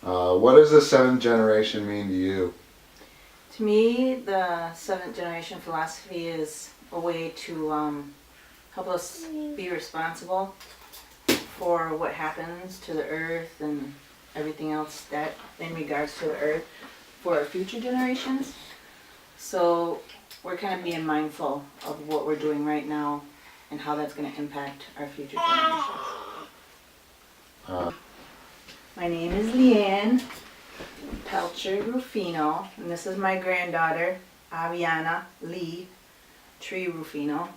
What does the seventh generation mean to you? To me, the seventh generation philosophy is a way to help us be responsible for what happens to the earth and everything else that in regards to the earth for our future generations. So we're kind of being mindful of what we're doing right now and how that's going to impact our future generations. My name is Lee Ann Ruffino, and this is my granddaughter, Aviana Lee Tree Ruffino.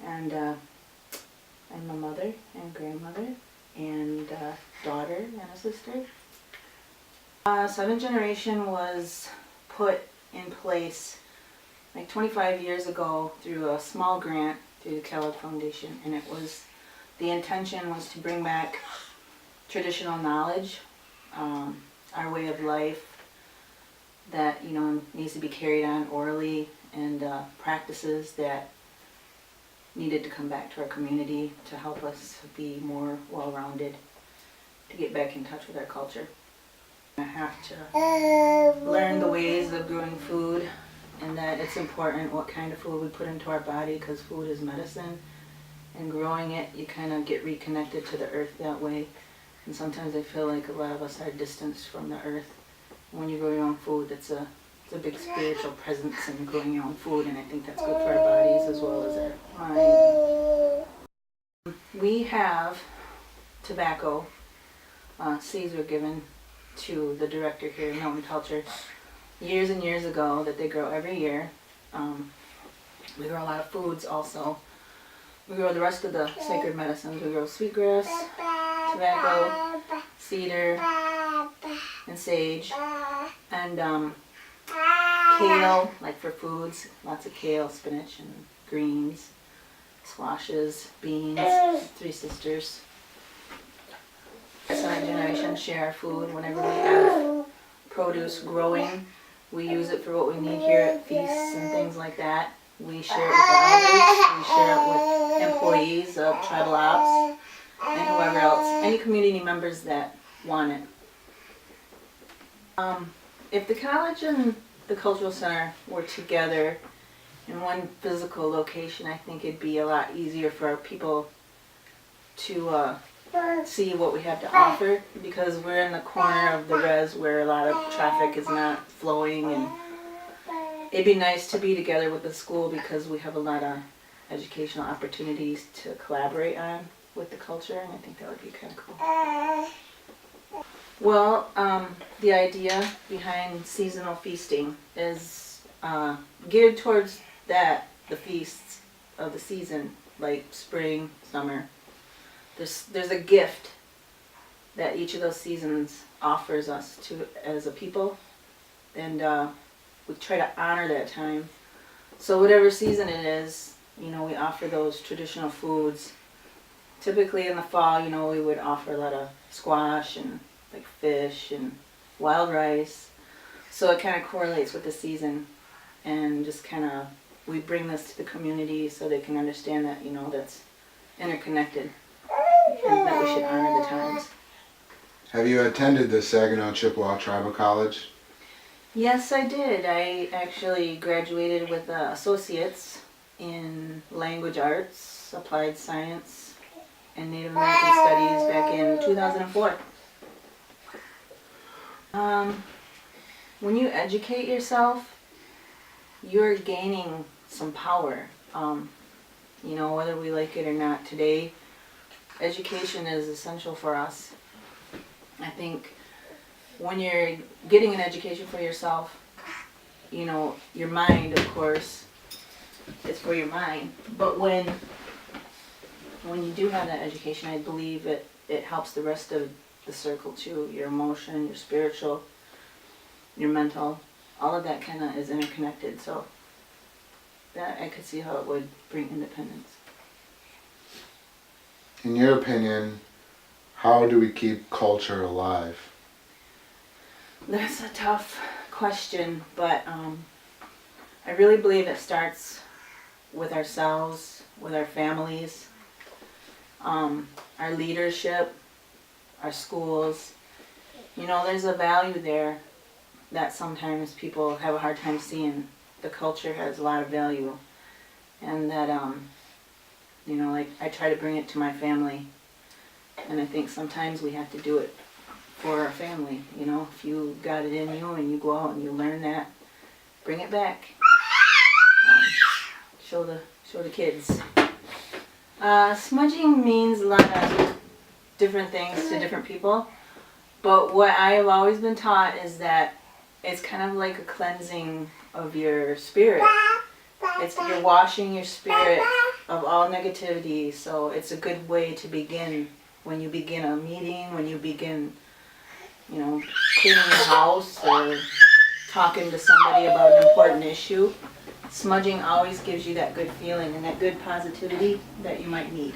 And I'm a mother and grandmother and daughter and a sister. Seventh generation was put in place like 25 years ago through a small grant through the Kellogg Foundation, and the intention was to bring back traditional knowledge, our way of life that needs to be carried on orally, and practices that needed to come back to our community to help us be more well-rounded, to get back in touch with our culture. I have to learn the ways of growing food, and that it's important what kind of food we put into our body, because food is medicine, and growing it, you kind of get reconnected to the earth that way. And sometimes I feel like a lot of us are distanced from the earth. When you grow your own food, it's a big spiritual presence in growing your own food, and I think that's good for our bodies as well as our mind. We have tobacco. Seeds were given to the director here in Mountain Culture years and years ago that they grow every year. We grow a lot of foods also. We grow the rest of the sacred medicines. We grow sweetgrass, tobacco, cedar, and sage, and kale, like for foods, lots of kale, spinach, and greens, squashes, beans, three sisters. The second generation share our food. Whenever we have produce growing, we use it for what we need here at feasts and things like that. We share it with the elders, we share it with employees of tribal ops, and whoever else, any community members that want it. If the college and the cultural center were together in one physical location, I think it'd be a lot easier for our people to see what we have to offer, because we're in the corner of the res where a lot of traffic is not flowing, and it'd be nice to be together with the school because we have a lot of educational opportunities to collaborate on with the culture, and I think that would be kind of cool. Well, the idea behind seasonal feasting is geared towards the feasts of the season, like spring, summer. There's a gift that each of those seasons offers us to as a people, and we try to honor that time. So whatever season it is, we offer those traditional foods. Typically in the fall, we would offer a lot of squash and like fish and wild rice. So it kind of correlates with the season, and just we bring this to the community so they can understand that, that's interconnected, and that we should honor the times. Have you attended the Saginaw Chippewa Tribal College? Yes, I did. I actually graduated with associates in language arts, applied science, and Native American studies back in 2004. When you educate yourself, you're gaining some power. Whether we like it or not today, education is essential for us. I think when you're getting an education for yourself, your mind, of course, is for your mind. But when you do have that education, I believe it helps the rest of the circle too. Your emotion, your spiritual, your mental, all of that kind of is interconnected. So that I could see how it would bring independence. In your opinion, how do we keep culture alive? That's a tough question, but I really believe it starts with ourselves, with our families, our leadership, our schools. You know, there's a value there that sometimes people have a hard time seeing. The culture has a lot of value, and that you know, like I try to bring it to my family, and I think sometimes we have to do it for our family. You know, if you got it in you and you go out and you learn that, bring it back. Show the kids. Smudging means a lot of different things to different people, but what I have always been taught is that it's kind of like a cleansing of your spirit. You're washing your spirit of all negativity, so it's a good way to begin when you begin a meeting, when you begin, you know, cleaning your house or talking to somebody about an important issue. Smudging always gives you that good feeling and that good positivity that you might need.